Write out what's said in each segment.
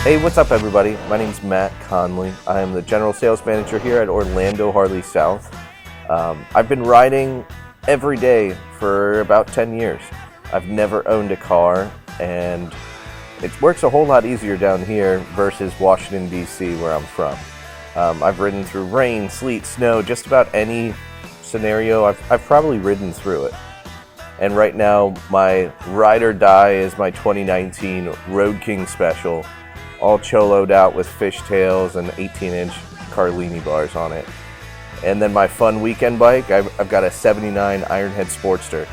Hey, what's up everybody? My name's Matt Conley. I am the General Sales Manager here at Orlando Harley South. I've been riding every day for about 10 years. I've never owned a car, and it works a whole lot easier down here versus Washington, D.C. where I'm from. I've ridden through rain, sleet, snow, just about any scenario. I've probably ridden through it. And right now, my ride or die is my 2019 Road King Special, all choloed out with fishtails and 18-inch Carlini bars on it. And then my fun weekend bike, I've got a 79 Ironhead Sportster,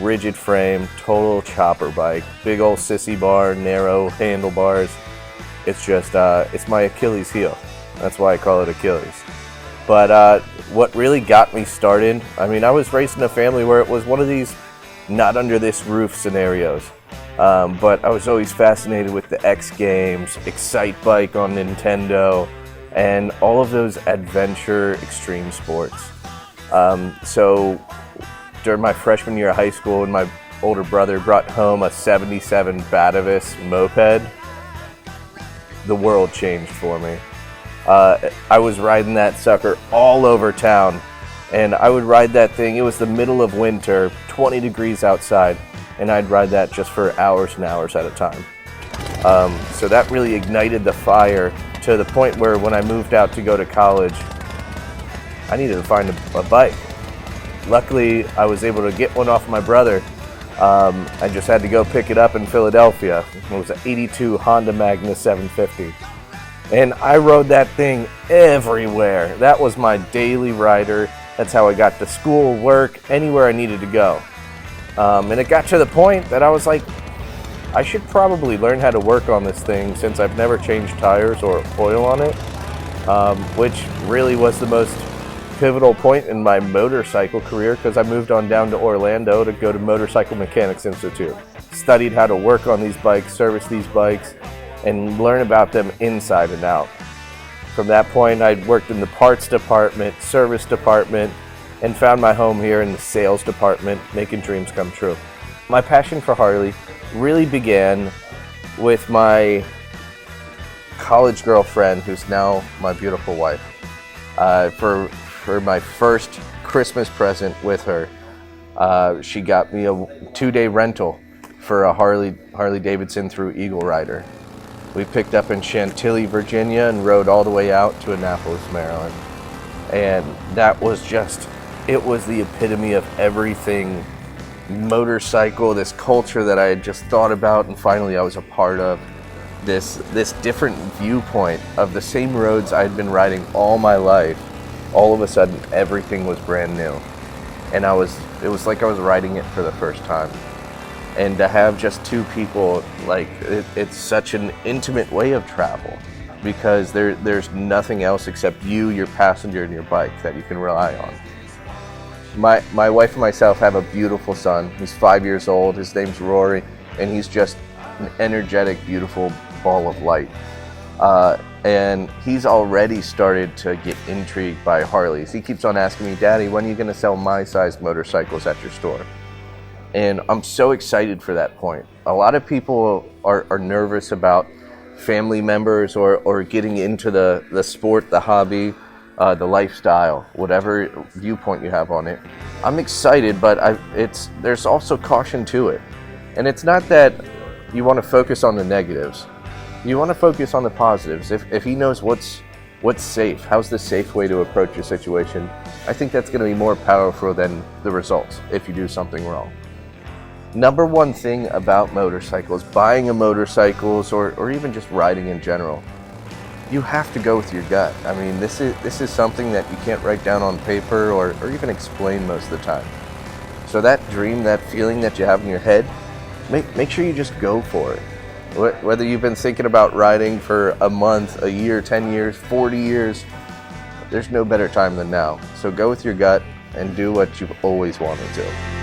rigid frame, total chopper bike, big old sissy bar, narrow handlebars. It's just, it's my Achilles heel. That's why I call it Achilles. But what really got me started, I mean, I was raised in a family where it was one of these not under this roof scenarios. But I was always fascinated with the X Games, Excite Bike on Nintendo, and all of those adventure extreme sports. So during my freshman year of high school, when my older brother brought home a 77 Batavis moped, the world changed for me. I was riding that sucker all over town, and I would ride that thing. It was the middle of winter, 20 degrees outside, and I'd ride that just for hours and hours at a time. So that really ignited the fire to the point where when I moved out to go to college, I needed to find a bike. Luckily, I was able to get one off my brother. I just had to go pick it up in Philadelphia. It was an 82 Honda Magna 750. And I rode that thing everywhere. That was my daily rider. That's how I got to school, work, anywhere I needed to go. And it got to the point that I was like, I should probably learn how to work on this thing since I've never changed tires or oil on it, which really was the most pivotal point in my motorcycle career because I moved on down to Orlando to go to Motorcycle Mechanics Institute. Studied how to work on these bikes, service these bikes, and learn about them inside and out. From that point, I worked in the parts department, service department, and found my home here in the sales department, making dreams come true. My passion for Harley really began with my college girlfriend, who's now my beautiful wife. For my first Christmas present with her, she got me a 2-day rental for a Harley-Davidson through Eagle Rider. We picked up in Chantilly, Virginia, and rode all the way out to Annapolis, Maryland. And that was just, it was the epitome of everything motorcycle, this culture that I had just thought about, and finally I was a part of. This different viewpoint of the same roads I'd been riding all my life. All of a sudden, everything was brand new. And it was like I was riding it for the first time. And to have just two people, like, it's such an intimate way of travel because there's nothing else except you, your passenger, and your bike that you can rely on. My wife and myself have a beautiful son. He's 5 years old. His name's Rory, and he's just an energetic, beautiful ball of light. And he's already started to get intrigued by Harleys. He keeps on asking me, Daddy, when are you going to sell my size motorcycles at your store? And I'm so excited for that point. A lot of people are nervous about family members or getting into the sport, the hobby, the lifestyle, whatever viewpoint you have on it. I'm excited, but there's also caution to it. And it's not that you want to focus on the negatives. You want to focus on the positives. If he knows what's safe, how's the safe way to approach a situation, I think that's going to be more powerful than the results if you do something wrong. Number one thing about motorcycles, buying a motorcycle or even just riding in general, you have to go with your gut. I mean, this is something that you can't write down on paper or even explain most of the time. So that dream, that feeling that you have in your head, make sure you just go for it. Whether you've been thinking about riding for a month, a year, 10 years, 40 years, there's no better time than now. So go with your gut and do what you've always wanted to.